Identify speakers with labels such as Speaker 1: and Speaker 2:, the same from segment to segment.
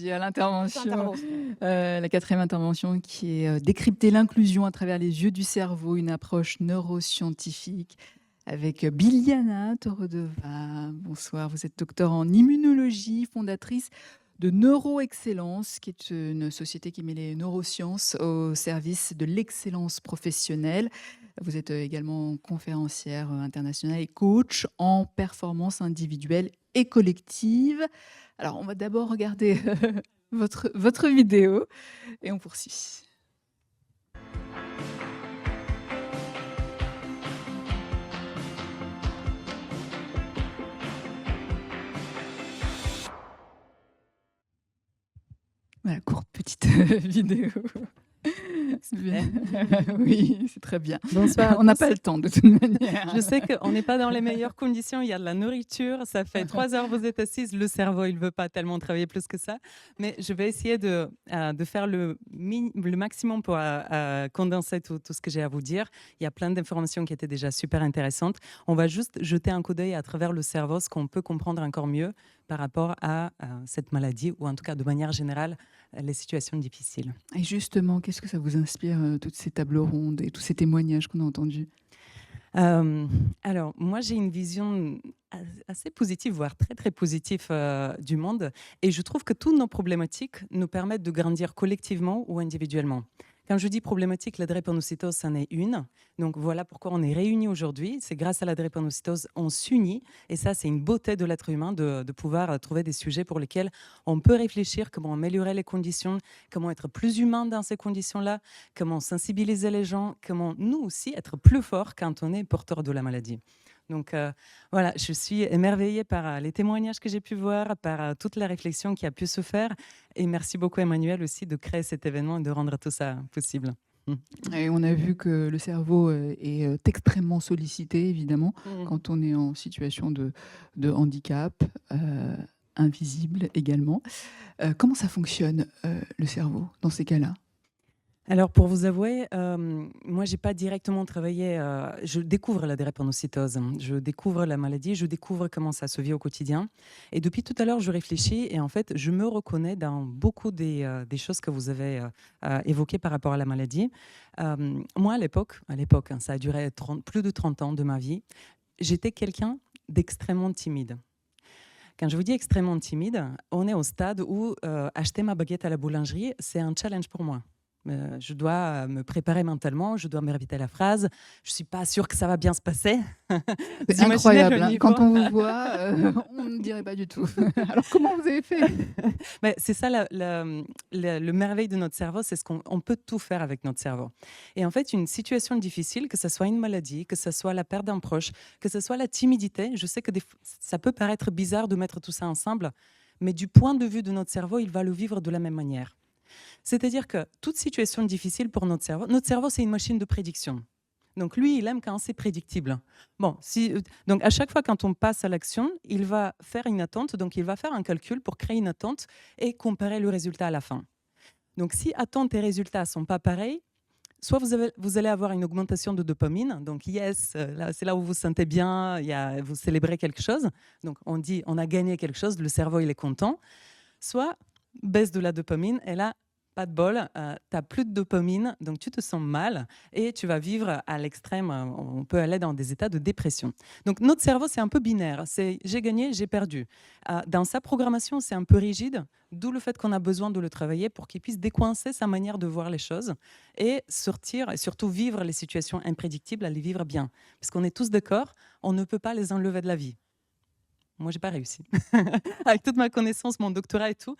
Speaker 1: dit à l'intervention,
Speaker 2: Intervention.
Speaker 1: la quatrième intervention qui est décrypter l'inclusion à travers les yeux du cerveau, une approche neuroscientifique avec Biliana Torodova. Bonsoir, vous êtes docteur en immunologie, fondatrice de Neuroexcellence, qui est une société qui met les neurosciences au service de l'excellence professionnelle. Vous êtes également conférencière internationale et coach en performance individuelle et collective. Alors, on va d'abord regarder votre vidéo et on poursuit. Voilà, courte petite vidéo. C'est bien. Oui, c'est très bien.
Speaker 2: Bonsoir.
Speaker 1: On n'a pas le temps de toute manière.
Speaker 2: Je sais qu'on n'est pas dans les meilleures conditions. Il y a de la nourriture. Ça fait 3 heures que vous êtes assise. Le cerveau, il ne veut pas tellement travailler plus que ça. Mais je vais essayer de faire le maximum pour condenser tout ce que j'ai à vous dire. Il y a plein d'informations qui étaient déjà super intéressantes. On va juste jeter un coup d'œil à travers le cerveau, ce qu'on peut comprendre encore mieux par rapport à cette maladie, ou en tout cas de manière générale, les situations difficiles.
Speaker 1: Et justement, qu'est-ce que ça vous inspire, toutes ces tables rondes et tous ces témoignages qu'on a entendus?
Speaker 2: Alors, moi, j'ai une vision assez positive, voire très, très positive du monde. Et je trouve que toutes nos problématiques nous permettent de grandir collectivement ou individuellement. Quand je dis problématique, la drépanocytose, c'en est une. Donc voilà pourquoi on est réunis aujourd'hui. C'est grâce à la drépanocytose, on s'unit. Et ça, c'est une beauté de l'être humain de pouvoir trouver des sujets pour lesquels on peut réfléchir, comment améliorer les conditions, comment être plus humain dans ces conditions-là, comment sensibiliser les gens, comment nous aussi être plus forts quand on est porteur de la maladie. Donc voilà, je suis émerveillée par les témoignages que j'ai pu voir, par toute la réflexion qui a pu se faire. Et merci beaucoup Emmanuel aussi de créer cet événement et de rendre tout ça possible.
Speaker 1: Et on a vu que le cerveau est extrêmement sollicité, évidemment, quand on est en situation de handicap, invisible également. Comment ça fonctionne, le cerveau, dans ces cas-là?
Speaker 2: Alors, pour vous avouer, moi, j'ai pas directement travaillé. Je découvre la drépanocytose, je découvre la maladie, je découvre comment ça se vit au quotidien. Et depuis tout à l'heure, je réfléchis et en fait, je me reconnais dans beaucoup des choses que vous avez évoquées par rapport à la maladie. Moi, à l'époque, hein, ça a duré plus de 30 ans de ma vie, j'étais quelqu'un d'extrêmement timide. Quand je vous dis extrêmement timide, on est au stade où acheter ma baguette à la boulangerie, c'est un challenge pour moi. Je dois me préparer mentalement, je dois me répéter la phrase. Je ne suis pas sûre que ça va bien se passer.
Speaker 1: C'est incroyable, hein. Quand on vous voit, on ne dirait pas du tout. Alors comment vous avez fait?
Speaker 2: Mais c'est ça le merveille de notre cerveau, c'est ce qu'on peut tout faire avec notre cerveau. Et en fait, une situation difficile, que ce soit une maladie, que ce soit la perte d'un proche, que ce soit la timidité, je sais que ça peut paraître bizarre de mettre tout ça ensemble, mais du point de vue de notre cerveau, il va le vivre de la même manière. C'est-à-dire que toute situation difficile pour notre cerveau, c'est une machine de prédiction. Donc lui, il aime quand c'est prédictible. Bon, donc à chaque fois quand on passe à l'action, il va faire une attente, donc il va faire un calcul pour créer une attente et comparer le résultat à la fin. Donc si attente et résultat ne sont pas pareils, soit vous allez avoir une augmentation de dopamine, donc yes, c'est là où vous vous sentez bien, vous célébrez quelque chose, donc on dit on a gagné quelque chose, le cerveau il est content, soit baisse de la dopamine, et là, pas de bol, tu n'as plus de dopamine, donc tu te sens mal et tu vas vivre à l'extrême, on peut aller dans des états de dépression. Donc notre cerveau, c'est un peu binaire, c'est j'ai gagné, j'ai perdu. Dans sa programmation, c'est un peu rigide, d'où le fait qu'on a besoin de le travailler pour qu'il puisse décoincer sa manière de voir les choses et sortir, et surtout vivre les situations imprédictibles, à les vivre bien. Parce qu'on est tous d'accord, on ne peut pas les enlever de la vie. Moi, j'ai pas réussi. Avec toute ma connaissance, mon doctorat et tout,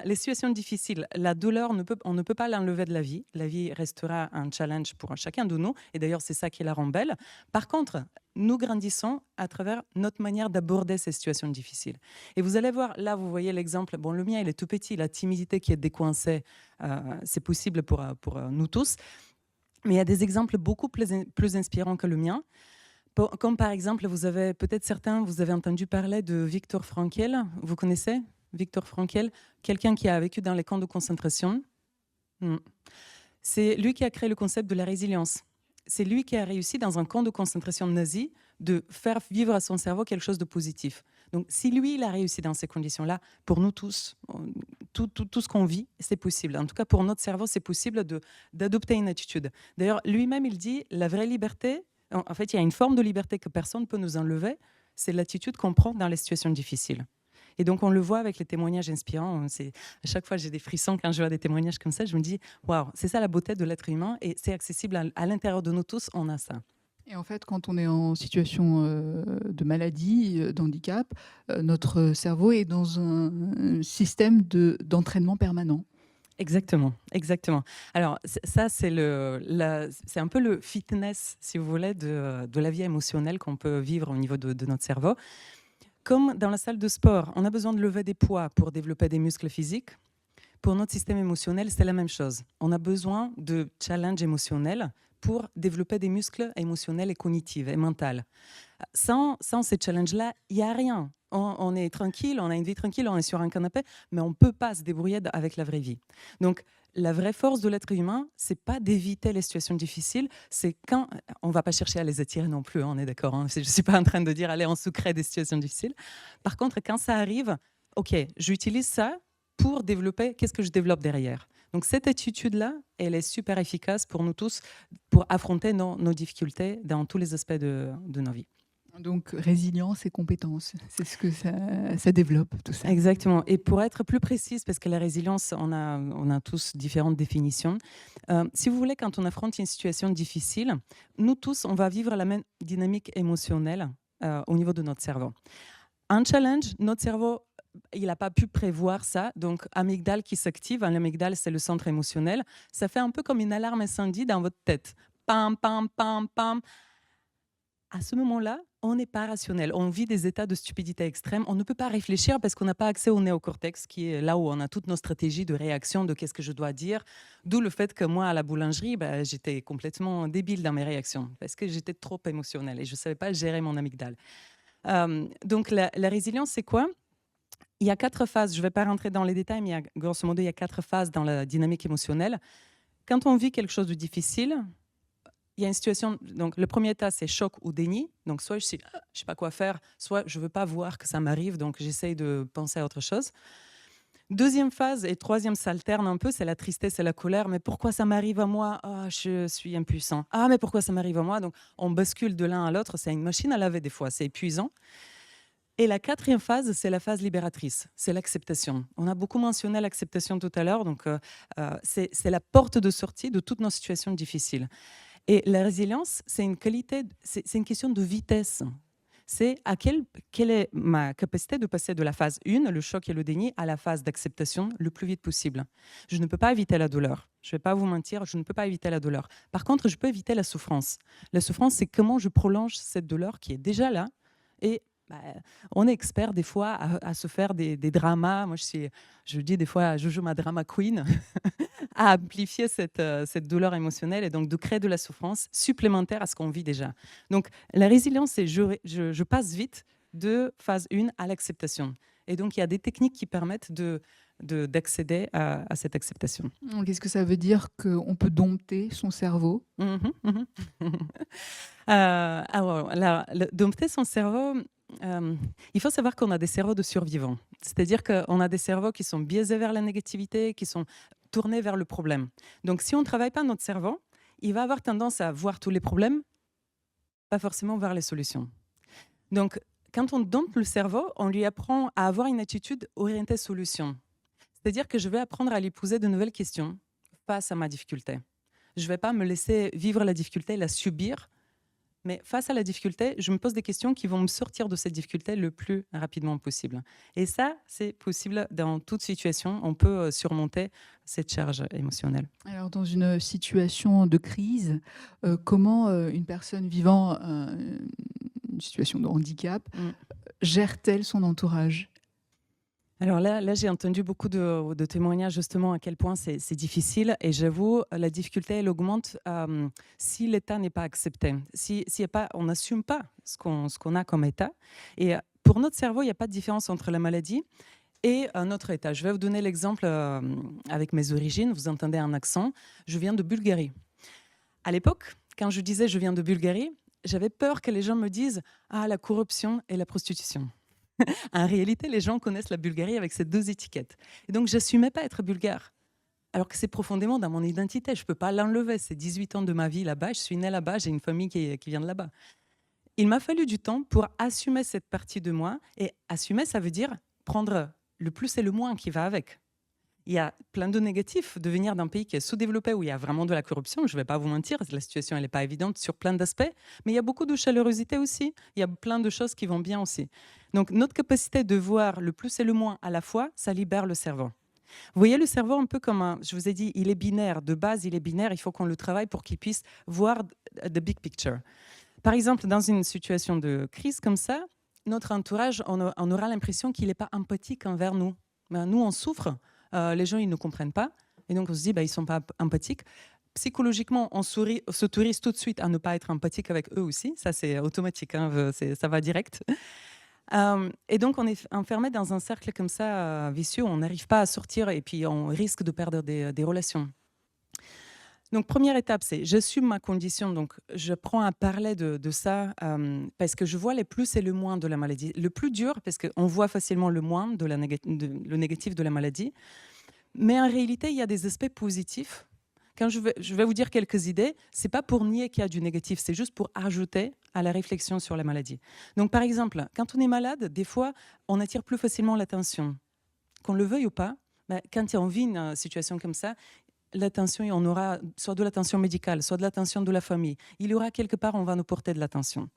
Speaker 2: les situations difficiles, la douleur, on ne peut pas l'enlever de la vie. La vie restera un challenge pour chacun de nous. Et d'ailleurs, c'est ça qui la rend belle. Par contre, nous grandissons à travers notre manière d'aborder ces situations difficiles. Et vous allez voir, là, vous voyez l'exemple. Bon, le mien, il est tout petit. La timidité qui est décoincée, c'est possible pour nous tous. Mais il y a des exemples beaucoup plus inspirants que le mien. Comme par exemple, vous avez peut-être certains, vous avez entendu parler de Viktor Frankl. Vous connaissez Viktor Frankl, quelqu'un qui a vécu dans les camps de concentration. C'est lui qui a créé le concept de la résilience. c'est lui qui a réussi dans un camp de concentration nazi de faire vivre à son cerveau quelque chose de positif. Donc, si lui, il a réussi dans ces conditions-là, pour nous tous, tout ce qu'on vit, c'est possible. En tout cas, pour notre cerveau, c'est possible d'adopter une attitude. D'ailleurs, lui-même, il dit, la vraie liberté, en fait, il y a une forme de liberté que personne ne peut nous enlever, c'est l'attitude qu'on prend dans les situations difficiles. Et donc, on le voit avec les témoignages inspirants. À chaque fois, j'ai des frissons quand je vois des témoignages comme ça. Je me dis, waouh, c'est ça la beauté de l'être humain et c'est accessible à l'intérieur de nous tous, on a ça.
Speaker 1: Et en fait, quand on est en situation de maladie, d'handicap, notre cerveau est dans un système d'entraînement permanent.
Speaker 2: Exactement, exactement. Alors, ça, c'est un peu le fitness, si vous voulez, de la vie émotionnelle qu'on peut vivre au niveau de notre cerveau. Comme dans la salle de sport, on a besoin de lever des poids pour développer des muscles physiques. Pour notre système émotionnel, c'est la même chose. On a besoin de challenges émotionnels pour développer des muscles émotionnels et cognitifs et mentaux. Sans ces challenges-là, il n'y a rien. On est tranquille, on a une vie tranquille, on est sur un canapé, mais on ne peut pas se débrouiller avec la vraie vie. Donc, la vraie force de l'être humain, c'est pas d'éviter les situations difficiles, c'est quand on va pas chercher à les attirer non plus, hein, on est d'accord. Hein, je suis pas en train de dire allez, on se crée des situations difficiles. Par contre, quand ça arrive, ok, j'utilise ça pour développer. Qu'est-ce que je développe derrière? Donc cette attitude-là, elle est super efficace pour nous tous pour affronter nos difficultés dans tous les aspects de nos vies.
Speaker 1: Donc, résilience et compétence, c'est ce que ça développe, tout ça.
Speaker 2: Exactement. Et pour être plus précise, parce que la résilience, on a tous différentes définitions. Si vous voulez, quand on affronte une situation difficile, nous tous, on va vivre la même dynamique émotionnelle au niveau de notre cerveau. Un challenge, notre cerveau, il n'a pas pu prévoir ça. Donc, amygdale qui s'active. L'amygdale, c'est le centre émotionnel. Ça fait un peu comme une alarme incendie dans votre tête. Pam, pam, pam, pam. À ce moment-là, on n'est pas rationnel. On vit des états de stupidité extrême. On ne peut pas réfléchir parce qu'on n'a pas accès au néocortex, qui est là où on a toutes nos stratégies de réaction, de qu'est-ce que je dois dire. D'où le fait que moi, à la boulangerie, j'étais complètement débile dans mes réactions parce que j'étais trop émotionnelle et je ne savais pas gérer mon amygdale. Donc, la résilience, c'est quoi? Il y a 4 phases. Je ne vais pas rentrer dans les détails, mais grosso modo, il y a 4 phases dans la dynamique émotionnelle. Quand on vit quelque chose de difficile, il y a une situation, donc le premier état, c'est choc ou déni. Donc, soit je ne sais pas quoi faire, soit je ne veux pas voir que ça m'arrive, donc j'essaye de penser à autre chose. Deuxième phase et troisième s'alterne un peu, c'est la tristesse et la colère. Mais pourquoi ça m'arrive à moi? Je suis impuissant. Mais pourquoi ça m'arrive à moi? Donc, on bascule de l'un à l'autre. C'est une machine à laver des fois, c'est épuisant. Et la quatrième phase, c'est la phase libératrice, c'est l'acceptation. On a beaucoup mentionné l'acceptation tout à l'heure, donc c'est la porte de sortie de toutes nos situations difficiles. Et la résilience, c'est une qualité, c'est une question de vitesse. C'est quelle est ma capacité de passer de la phase 1, le choc et le déni, à la phase d'acceptation le plus vite possible. Je ne peux pas éviter la douleur. Je ne vais pas vous mentir, je ne peux pas éviter la douleur. Par contre, je peux éviter la souffrance. La souffrance, c'est comment je prolonge cette douleur qui est déjà là. Et on est expert des fois à se faire des dramas. Moi, je dis des fois, je joue ma drama queen, à amplifier cette douleur émotionnelle et donc de créer de la souffrance supplémentaire à ce qu'on vit déjà. Donc, la résilience, c'est je passe vite de phase 1 à l'acceptation. Et donc, il y a des techniques qui permettent d'accéder à cette acceptation.
Speaker 1: Qu'est-ce que ça veut dire qu'on peut dompter son cerveau?
Speaker 2: Dompter son cerveau, il faut savoir qu'on a des cerveaux de survivants. C'est-à-dire qu'on a des cerveaux qui sont biaisés vers la négativité, qui sont tournés vers le problème. Donc, si on ne travaille pas notre cerveau, il va avoir tendance à voir tous les problèmes, pas forcément voir les solutions. Donc, quand on dompte le cerveau, on lui apprend à avoir une attitude orientée solution. C'est-à-dire que je vais apprendre à lui poser de nouvelles questions face à ma difficulté. Je ne vais pas me laisser vivre la difficulté, la subir, mais face à la difficulté, je me pose des questions qui vont me sortir de cette difficulté le plus rapidement possible. Et ça, c'est possible dans toute situation. On peut surmonter cette charge émotionnelle.
Speaker 1: Alors, dans une situation de crise, comment une personne vivant une situation de handicap gère-t-elle son entourage?
Speaker 2: Alors là j'ai entendu beaucoup de témoignages justement à quel point c'est difficile. Et j'avoue, la difficulté, elle augmente si l'état n'est pas accepté. Si on n'assume pas ce qu'on a comme état. Et pour notre cerveau, il n'y a pas de différence entre la maladie et un autre état. Je vais vous donner l'exemple avec mes origines. Vous entendez un accent. Je viens de Bulgarie. À l'époque, quand je disais je viens de Bulgarie, j'avais peur que les gens me disent ah la corruption et la prostitution. En réalité, les gens connaissent la Bulgarie avec ces deux étiquettes. Et donc, j'assumais pas être bulgare, alors que c'est profondément dans mon identité. Je peux pas l'enlever. C'est 18 ans de ma vie là-bas. Je suis née là-bas. J'ai une famille qui vient de là-bas. Il m'a fallu du temps pour assumer cette partie de moi. Et assumer, ça veut dire prendre le plus et le moins qui va avec. Il y a plein de négatifs de venir d'un pays qui est sous-développé, où il y a vraiment de la corruption. Je ne vais pas vous mentir, la situation elle n'est pas évidente sur plein d'aspects, mais il y a beaucoup de chaleurosité aussi. Il y a plein de choses qui vont bien aussi. Donc notre capacité de voir le plus et le moins à la fois, ça libère le cerveau. Vous voyez le cerveau un peu comme je vous ai dit, il est binaire. De base, il est binaire. Il faut qu'on le travaille pour qu'il puisse voir the big picture. Par exemple, dans une situation de crise comme ça, notre entourage, on aura l'impression qu'il n'est pas empathique envers nous. Ben, nous, on souffre. Les gens, ils ne comprennent pas. Et donc, on se dit, ils ne sont pas empathiques. Psychologiquement, on s'autorise tout de suite à ne pas être empathique avec eux aussi. Ça, c'est automatique, hein, ça va direct. Et donc, on est enfermé dans un cercle comme ça, vicieux. On n'arrive pas à sortir et puis on risque de perdre des relations. Donc, première étape, c'est j'assume ma condition. Donc, je prends à parler de ça parce que je vois les plus et le moins de la maladie. Le plus dur, parce qu'on voit facilement le moins le négatif de la maladie. Mais en réalité, il y a des aspects positifs. Quand je vais vous dire quelques idées, ce n'est pas pour nier qu'il y a du négatif, c'est juste pour ajouter à la réflexion sur la maladie. Donc, par exemple, quand on est malade, des fois, on attire plus facilement l'attention. Qu'on le veuille ou pas, quand on vit une situation comme ça, l'attention, on aura soit de l'attention médicale, soit de l'attention de la famille. Il y aura quelque part, on va nous porter de l'attention.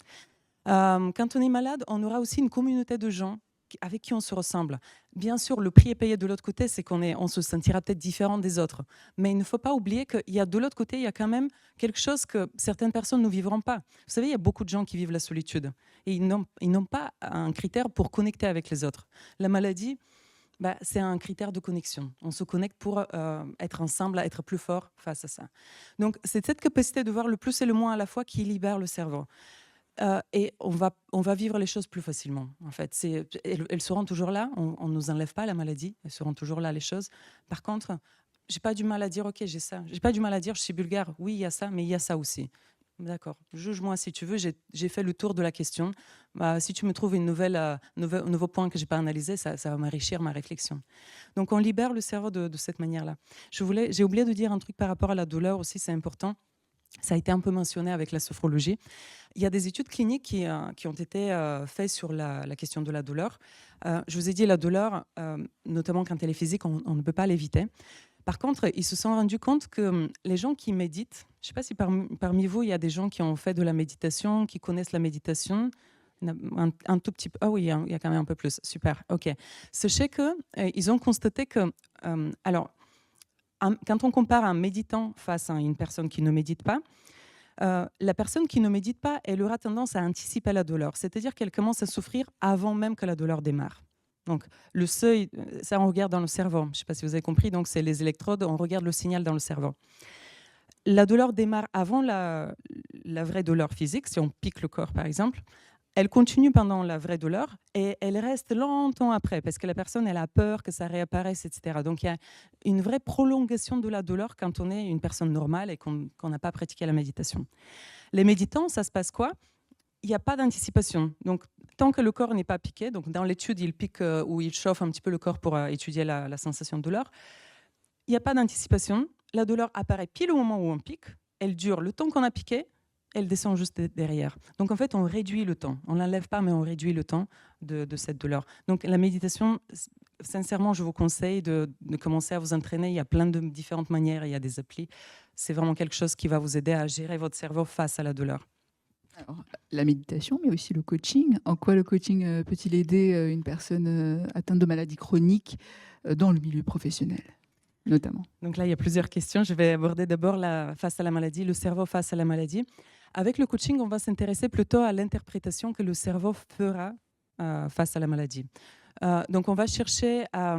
Speaker 2: Quand on est malade, on aura aussi une communauté de gens avec qui on se ressemble. Bien sûr, le prix est payé de l'autre côté, c'est on se sentira peut-être différent des autres. Mais il ne faut pas oublier qu'il y a de l'autre côté, il y a quand même quelque chose que certaines personnes ne vivront pas. Vous savez, il y a beaucoup de gens qui vivent la solitude et ils n'ont pas un critère pour connecter avec les autres. La maladie, c'est un critère de connexion. On se connecte pour être ensemble, être plus fort face à ça. Donc, c'est cette capacité de voir le plus et le moins à la fois qui libère le cerveau. Et on va vivre les choses plus facilement. En fait, elles seront toujours là. On ne nous enlève pas la maladie. Elles seront toujours là, les choses. Par contre, j'ai pas du mal à dire, OK, j'ai ça. J'ai pas du mal à dire, je suis bulgare. Oui, il y a ça, mais il y a ça aussi. D'accord. Juge-moi si tu veux. J'ai fait le tour de la question. Si tu me trouves un nouveau point que j'ai pas analysé, ça va m'enrichir ma réflexion. Donc, on libère le cerveau de cette manière-là. J'ai oublié de dire un truc par rapport à la douleur aussi, c'est important. Ça a été un peu mentionné avec la sophrologie. Il y a des études cliniques qui ont été faites sur la question de la douleur. Je vous ai dit, la douleur, notamment quand elle est physique, on ne peut pas l'éviter. Par contre, ils se sont rendus compte que les gens qui méditent, je ne sais pas si parmi vous, il y a des gens qui ont fait de la méditation, qui connaissent la méditation. Un tout petit peu. Ah oui, il y a quand même un peu plus. Super, OK. Sachez qu'ils ont constaté que... alors, quand on compare un méditant face à une personne qui ne médite pas, la personne qui ne médite pas, elle aura tendance à anticiper la douleur, c'est-à-dire qu'elle commence à souffrir avant même que la douleur démarre. Donc, le seuil, ça on regarde dans le cerveau, je ne sais pas si vous avez compris, donc c'est les électrodes, on regarde le signal dans le cerveau. La douleur démarre avant la vraie douleur physique, si on pique le corps par exemple. Elle continue pendant la vraie douleur et elle reste longtemps après parce que la personne elle a peur que ça réapparaisse, etc. Donc il y a une vraie prolongation de la douleur quand on est une personne normale et qu'on n'a pas pratiqué la méditation. Les méditants, ça se passe quoi? Il n'y a pas d'anticipation. Donc tant que le corps n'est pas piqué, donc dans l'étude il pique ou il chauffe un petit peu le corps pour étudier la sensation de douleur, il n'y a pas d'anticipation. La douleur apparaît pile au moment où on pique, elle dure le temps qu'on a piqué, elle descend juste derrière. Donc en fait, on réduit le temps. On ne l'enlève pas, mais on réduit le temps de cette douleur. Donc la méditation, sincèrement, je vous conseille de commencer à vous entraîner. Il y a plein de différentes manières, il y a des applis. C'est vraiment quelque chose qui va vous aider à gérer votre cerveau face à la douleur.
Speaker 1: Alors, la méditation, mais aussi le coaching. En quoi le coaching peut-il aider une personne atteinte de maladies chroniques dans le milieu professionnel, notamment?
Speaker 2: Donc là, il y a plusieurs questions. Je vais aborder d'abord face à la maladie, le cerveau face à la maladie. Avec le coaching, on va s'intéresser plutôt à l'interprétation que le cerveau fera face à la maladie. Donc, on va chercher à...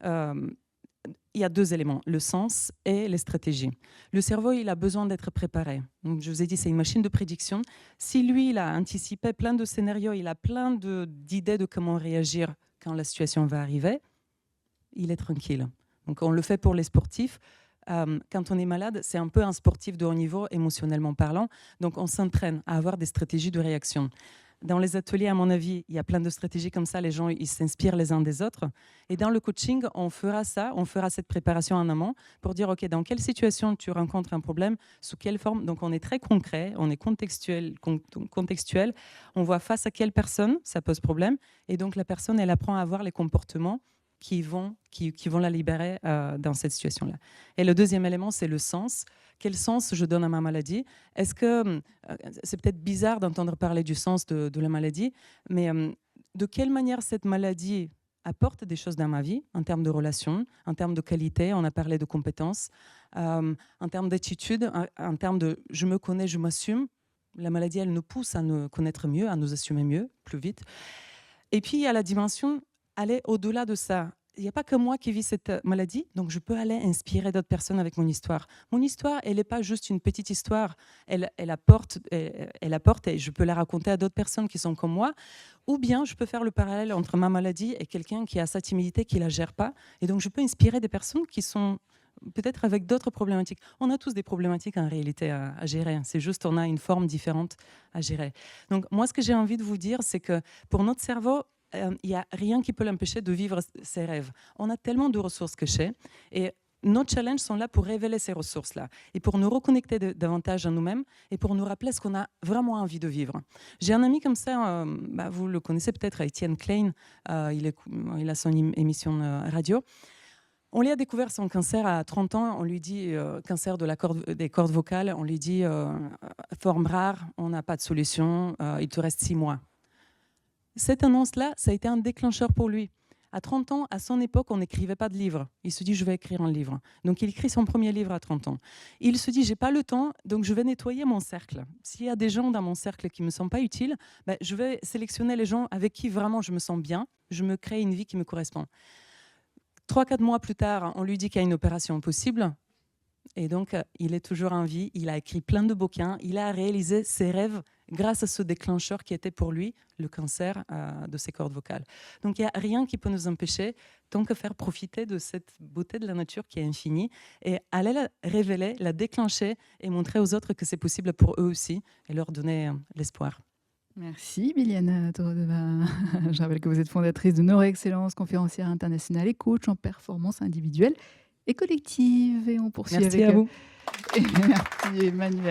Speaker 2: il y a deux éléments, le sens et les stratégies. Le cerveau, il a besoin d'être préparé. Donc, je vous ai dit, c'est une machine de prédiction. Si lui, il a anticipé plein de scénarios, il a plein d'idées de comment réagir quand la situation va arriver, il est tranquille. Donc, on le fait pour les sportifs. quand on est malade, c'est un peu un sportif de haut niveau, émotionnellement parlant. Donc, on s'entraîne à avoir des stratégies de réaction. Dans les ateliers, à mon avis, il y a plein de stratégies comme ça. Les gens, ils s'inspirent les uns des autres. Et dans le coaching, on fera ça, on fera cette préparation en amont pour dire, OK, dans quelle situation tu rencontres un problème, sous quelle forme. Donc, on est très concret, on est contextuel. On voit face à quelle personne ça pose problème. Et donc, la personne, elle apprend à avoir les comportements qui vont la libérer dans cette situation-là. Et le deuxième élément, c'est le sens. Quel sens je donne à ma maladie? Est-ce que c'est peut-être bizarre d'entendre parler du sens de la maladie, mais de quelle manière cette maladie apporte des choses dans ma vie, en termes de relations, en termes de qualité, on a parlé de compétences, en termes d'attitude, en termes de je me connais, je m'assume. La maladie, elle nous pousse à nous connaître mieux, à nous assumer mieux, plus vite. Et puis, il y a la dimension aller au-delà de ça. Il n'y a pas que moi qui vis cette maladie, donc je peux aller inspirer d'autres personnes avec mon histoire. Mon histoire, elle n'est pas juste une petite histoire, elle apporte et je peux la raconter à d'autres personnes qui sont comme moi, ou bien je peux faire le parallèle entre ma maladie et quelqu'un qui a sa timidité, qui ne la gère pas, et donc je peux inspirer des personnes qui sont peut-être avec d'autres problématiques. On a tous des problématiques en réalité à gérer, c'est juste on a une forme différente à gérer. Donc moi, ce que j'ai envie de vous dire, c'est que pour notre cerveau, il n'y a rien qui peut l'empêcher de vivre ses rêves. On a tellement de ressources cachées et nos challenges sont là pour révéler ces ressources-là et pour nous reconnecter davantage à nous-mêmes et pour nous rappeler ce qu'on a vraiment envie de vivre. J'ai un ami comme ça, vous le connaissez peut-être, Étienne Klein, il a son émission radio. On lui a découvert son cancer à 30 ans, on lui dit cancer des cordes vocales, on lui dit forme rare, on n'a pas de solution, il te reste 6 mois. Cette annonce-là, ça a été un déclencheur pour lui. À 30 ans, à son époque, on n'écrivait pas de livre. Il se dit, je vais écrire un livre. Donc, il écrit son premier livre à 30 ans. Il se dit, j'ai pas le temps, donc je vais nettoyer mon cercle. S'il y a des gens dans mon cercle qui me sont pas utiles, je vais sélectionner les gens avec qui vraiment je me sens bien. Je me crée une vie qui me correspond. 3-4 mois plus tard, on lui dit qu'il y a une opération possible. Et donc, il est toujours en vie. Il a écrit plein de bouquins. Il a réalisé ses rêves grâce à ce déclencheur qui était pour lui le cancer de ses cordes vocales. Donc, il n'y a rien qui peut nous empêcher, tant que faire profiter de cette beauté de la nature qui est infinie et aller la révéler, la déclencher et montrer aux autres que c'est possible pour eux aussi et leur donner l'espoir.
Speaker 1: Merci Biliana Torodova. Je rappelle que vous êtes fondatrice de Neuro-Excellence, conférencière internationale et coach en performance individuelle et collective. Et on poursuit
Speaker 2: Merci
Speaker 1: avec...
Speaker 2: à vous.
Speaker 1: Merci Emmanuel.